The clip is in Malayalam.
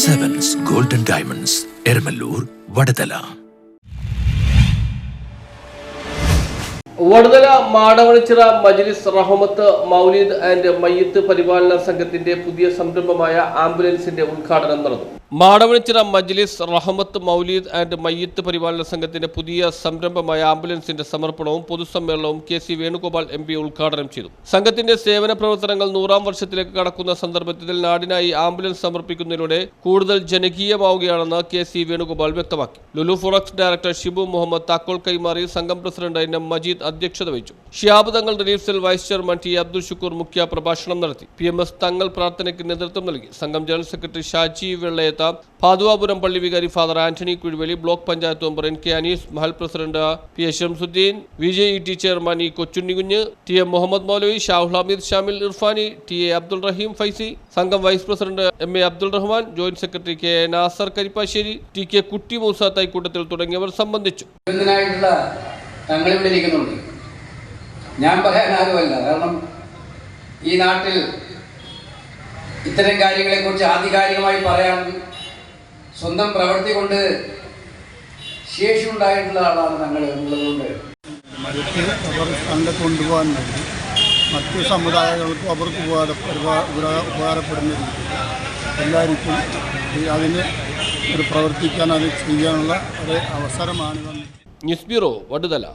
Sevens Golden Diamonds, Ermalur, Vadadala. Vaduthala മാടവണിച്ചിറ മജ്ലിസ് റഹ്മത്ത് മൗലിദ് ആൻഡ് മയ്യിത്ത് പരിപാലന സംഘത്തിന്റെ പുതിയ സംരംഭമായ ആംബുലൻസിന്റെ ഉദ്ഘാടനം നടന്നു. മാടവണിച്ചിറ മജ്ലിസ് റഹ്മത്ത് മൗലിദ് ആൻഡ് മയ്യിത്ത് പരിപാലന സംഘത്തിന്റെ പുതിയ സംരംഭമായ ആംബുലൻസിന്റെ സമർപ്പണവും പൊതുസമ്മേളനവും കെ സി വേണുഗോപാൽ MP ഉദ്ഘാടനം ചെയ്തു. സംഘത്തിന്റെ സേവന പ്രവർത്തനങ്ങൾ 100ാം വർഷത്തിലേക്ക് കടക്കുന്ന സന്ദർഭത്തിൽ നാടിനായി ആംബുലൻസ് സമർപ്പിക്കുന്നതിലൂടെ കൂടുതൽ ജനകീയമാവുകയാണെന്ന് കെ സി വേണുഗോപാൽ വ്യക്തമാക്കി. ലുലു ഫോറക്സ് ഡയറക്ടർ ഷിബു മുഹമ്മദ് താക്കോൽ കൈമാറി. സംഘം പ്രസിഡന്റ് എൻ മജീദ് അധ്യക്ഷത വഹിച്ചു. Shihab Thangal relief cell vice chairman T Abdul Shukoor മുഖ്യ പ്രഭാഷണം നടത്തി. PMS തങ്ങൾ പ്രാർത്ഥനയ്ക്ക് നേതൃത്വം നൽകി. സംഘം ജനറൽ സെക്രട്ടറി ഷാജി വെള്ളയത്ത, പാതുവാപുരം പള്ളി വികാരി father Antony Kuzhiveli, block panchayat member NK Anees, Mahal president PA Shamsuddin, VJET chairman E Kochunnikunju, TM Muhammad Moulavi, Shahul Hameed, Shamil Irfani, TA Abdul Rahim Faizy, സംഘം vice president MA Abdul Rahman, joint secretary KA Nasar Karippassery, TK Kutty Musa തൈക്കൂട്ടത്തിൽ തുടങ്ങിയവർ സംബന്ധിച്ചു. തങ്ങളിവിടെ ഇരിക്കുന്നുണ്ട്. ഞാൻ പറയാൻ ആരുമല്ല. കാരണം ഈ നാട്ടിൽ ഇത്തരം കാര്യങ്ങളെക്കുറിച്ച് ആധികാരികമായി പറയാൻ സ്വന്തം പ്രവൃത്തി കൊണ്ട് ശേഷി ഉണ്ടായിട്ടുള്ള ആളാണ് തങ്ങൾ എന്നുള്ളതുകൊണ്ട് മതത്തെ കൊണ്ടുപോകാൻ വേണ്ടി മറ്റ് സമുദായങ്ങൾക്കും അവർക്ക് ഉപകാരപ്പെടുന്ന രീതി എല്ലാവർക്കും അതിന് ഒരു പ്രവർത്തിക്കാൻ അത് ചെയ്യാനുള്ള ഒരു അവസരമാണ്. News bureau, Vaduthala.